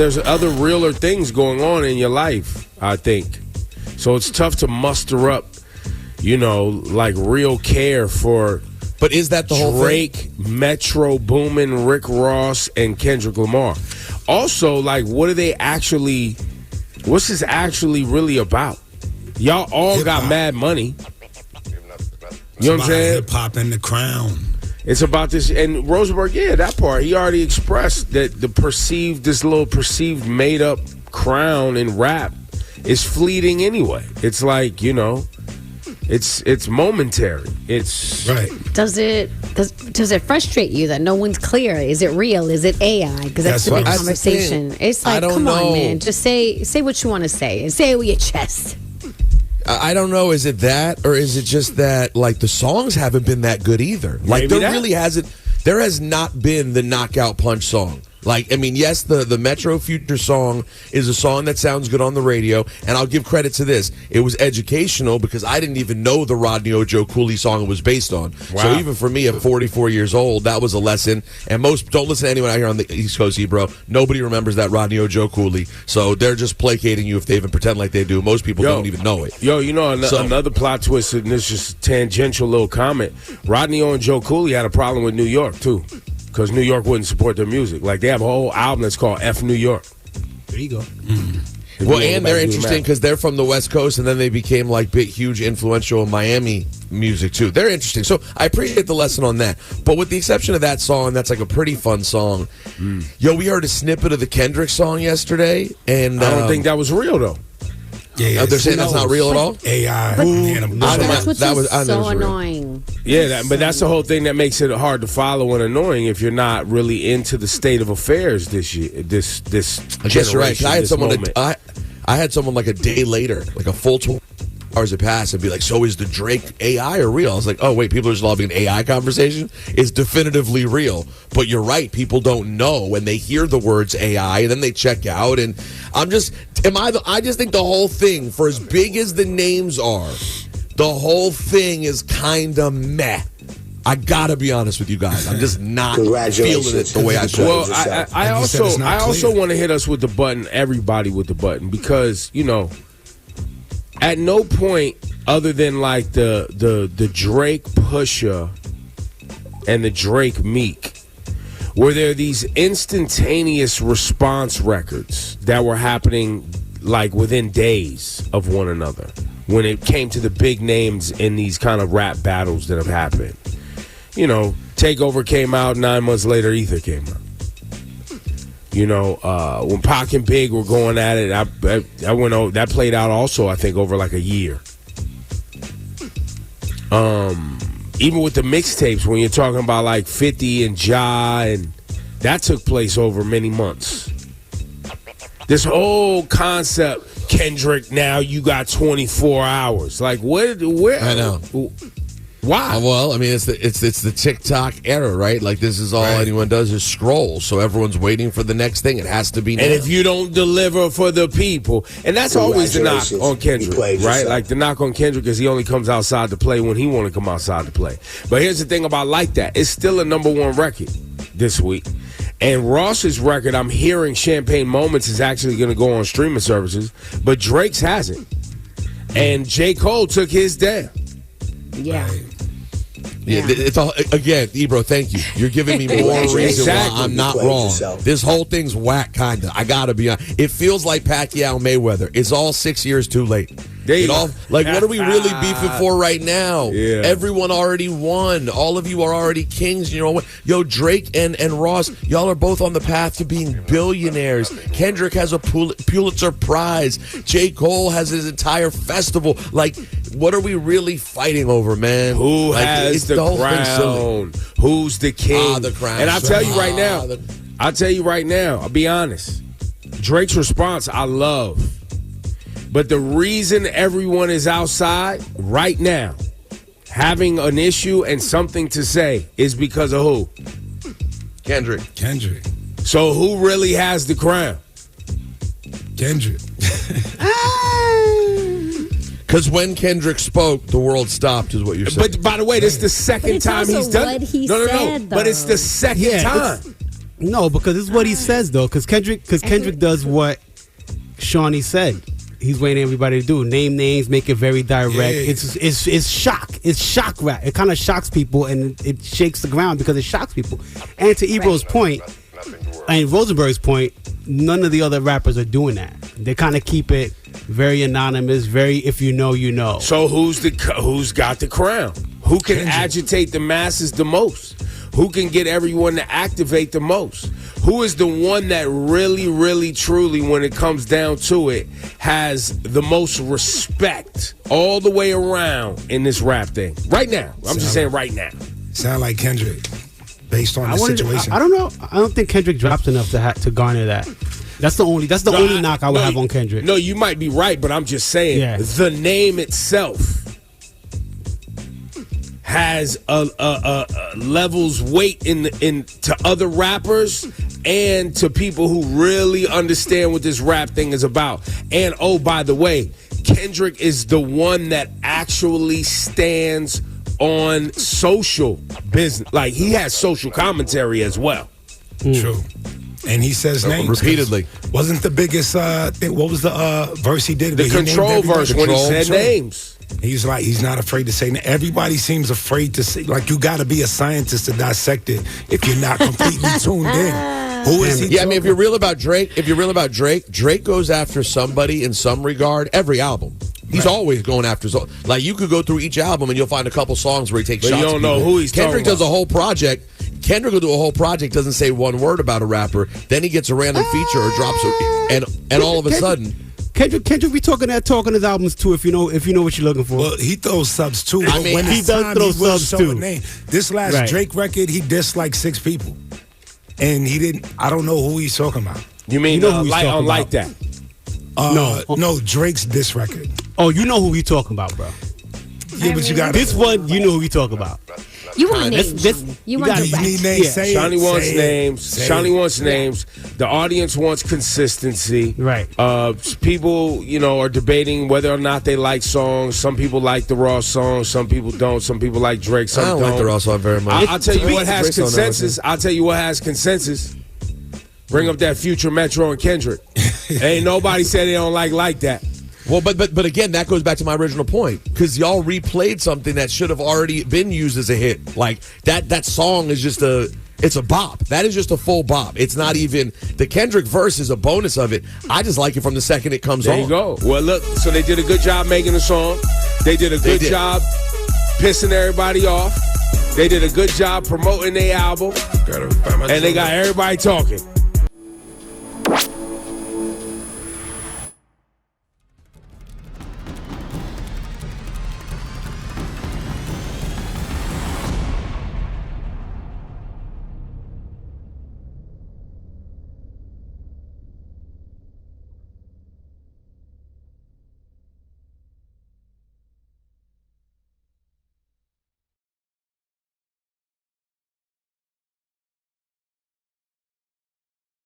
there's other realer things going on in your life, I think. So it's tough to muster up, like real care for. But is that the whole Drake, Metro Boomin, Rick Ross, and Kendrick Lamar? Also, like, what's this actually really about? Y'all all hip-hop. got mad money. You know what I'm saying? Hip hop and the crown. It's about this, and Rosenberg, that part. He already expressed that this little perceived made up crown in rap is fleeting anyway. It's like, it's momentary. It's right. Does it frustrate you that no one's clear? Is it real? Is it AI? Because that's the big conversation. It's like, come on, man. Just say what you want to say and say it with your chest. I don't know. Is it that, or is it just that, like, the songs haven't been that good either? Like, there has not been the knockout punch song. Like, I mean, yes, the Metro Future song is a song that sounds good on the radio, and I'll give credit to this. It was educational because I didn't even know the Rodney Ojo Cooley song it was based on. Wow. So even for me at 44 years old, that was a lesson. And most, don't listen to anyone out here on the East Coast, Ebro. Nobody remembers that Rodney Ojo Cooley. So they're just placating you if they even pretend like they do. Most people don't even know it. Another plot twist, and this is just a tangential little comment. Rodney Ojo Cooley had a problem with New York, too. Because New York wouldn't support their music. Like, they have a whole album that's called F New York. There you go. Well, and they're interesting because they're from the West Coast, and then they became, like, big, huge, influential Miami music, too. They're interesting. So I appreciate the lesson on that. But with the exception of that song, that's, like, a pretty fun song. We heard a snippet of the Kendrick song yesterday. And I don't think that was real, though. Yeah, they're saying that's not real at all? AI. That's what's so annoying. Yeah, but that's the whole thing that makes it hard to follow and annoying if you're not really into the state of affairs this year. This I guess you're right. 'Cause I had someone like a day later, like a full 12 hours had passed, and be like, so is the Drake AI or real? I was like, oh, wait, people are just having an AI conversation? It's definitively real. But you're right. People don't know when they hear the words AI, and then they check out. And I just think the whole thing, for as big as the names are, the whole thing is kind of meh. I gotta be honest with you guys. I'm just not feeling it the way I should. Well, I also want to hit us with the button, everybody with the button, because at no point other than like the Drake Pusha and the Drake Meek were there these instantaneous response records that were happening like within days of one another when it came to the big names in these kind of rap battles that have happened. Takeover came out, 9 months later Ether came out. When Pac and Big were going at it, I went over, that played out also, I think, over like a year. Even with the mixtapes, when you're talking about like 50 and Ja, and that took place over many months. This whole concept, Kendrick, now you got 24 hours. Like, where? I know. Why? Well, I mean, it's the TikTok era, right? Like, this is all anyone does is scroll. So everyone's waiting for the next thing. It has to be now. And if you don't deliver for the people, and that's always the knock on Kendrick, right? Like, the knock on Kendrick is he only comes outside to play when he want to come outside to play. But here's the thing about Like That. It's still a #1 record this week. And Ross's record, I'm hearing Champagne Moments is actually going to go on streaming services, but Drake's hasn't. And J. Cole took his down. Yeah. Yeah, it's all, again, Ebro, thank you. You're giving me more reason why I'm not wrong. This whole thing's whack, kind of. I got to be honest. It feels like Pacquiao Mayweather. It's all 6 years too late. What are we really beefing for right now? Yeah. Everyone already won. All of you are already kings. Yo, Drake and Ross, y'all are both on the path to being billionaires. Kendrick has a Pulitzer Prize. J. Cole has his entire festival. Like, what are we really fighting over, man? Who has the crown? Who's the king? The crown. And I'll tell you right now, I'll be honest. Drake's response, I love. But the reason everyone is outside right now having an issue and something to say is because of who? Kendrick. So who really has the crown? Kendrick. Because when Kendrick spoke, the world stopped, is what you're saying. But by the way, this is the second time he's done it. No. But it's the second time. No, because this is what he says though. Because Kendrick does what Shawnee said. He's waiting everybody to do. Name names, make it very direct. Yeah. It's shock. It's shock rap. It kind of shocks people and it shakes the ground because it shocks people. And to Ebro's point, and Rosenberg's point, none of the other rappers are doing that. They kind of keep it very anonymous, very if you know, you know. So who's got the crown? Who can agitate the masses the most? Who can get everyone to activate the most? Who is the one that really, really, truly, when it comes down to it, has the most respect all the way around in this rap thing? Right now. I'm just saying right now. Sound like Kendrick, based on the situation. I don't know. I don't think Kendrick dropped enough to garner that. That's the only knock I would have on Kendrick. No, you might be right, but I'm just saying the name itself has a levels weight in to other rappers and to people who really understand what this rap thing is about. And oh, by the way, Kendrick is the one that actually stands on social business. Like, he has social commentary as well. True. And he says names repeatedly. Wasn't the biggest thing? What was the verse he did? The Control verse when he said names. He's like, he's not afraid to say. Everybody seems afraid to say. Like, you got to be a scientist to dissect it if you're not completely tuned in. Who is he? Yeah, I mean, if you're real about Drake, Drake goes after somebody in some regard every album. He's always going after. Like, you could go through each album and you'll find a couple songs where he takes shots. You don't know who he's talking about. Kendrick does a whole project. Kendrick will do a whole project, doesn't say one word about a rapper. Then he gets a random feature or drops it, and all of a sudden. Kendrick be talking his albums too. If you know what you're looking for. Well, he throws subs too. I mean, he does throw subs too. This last Drake record, he dissed like 6 people, and he didn't. I don't know who he's talking about. You mean like that? No, Drake's diss record. Oh, you know who we talking about, bro? Yeah, but you got this one. You know who we talking about. You want names? You need names. Yeah. Shawnee wants names. Shawnee wants names. The audience wants consistency. Right. People, are debating whether or not they like songs. Some people like the Raw song. Some people don't. Some people like Drake. Some don't like the Raw song very much. I'll tell you what has consensus. Bring up that Future, Metro, and Kendrick. Ain't nobody said they don't like that. Well, but again, that goes back to my original point, because y'all replayed something that should have already been used as a hit. Like, that song is just it's a bop. That is just a full bop. It's not even, the Kendrick verse is a bonus of it. I just like it from the second it comes on. There you go. Well, look, so they did a good job making the song. They did a good job pissing everybody off. They did a good job promoting their album. And they got everybody talking.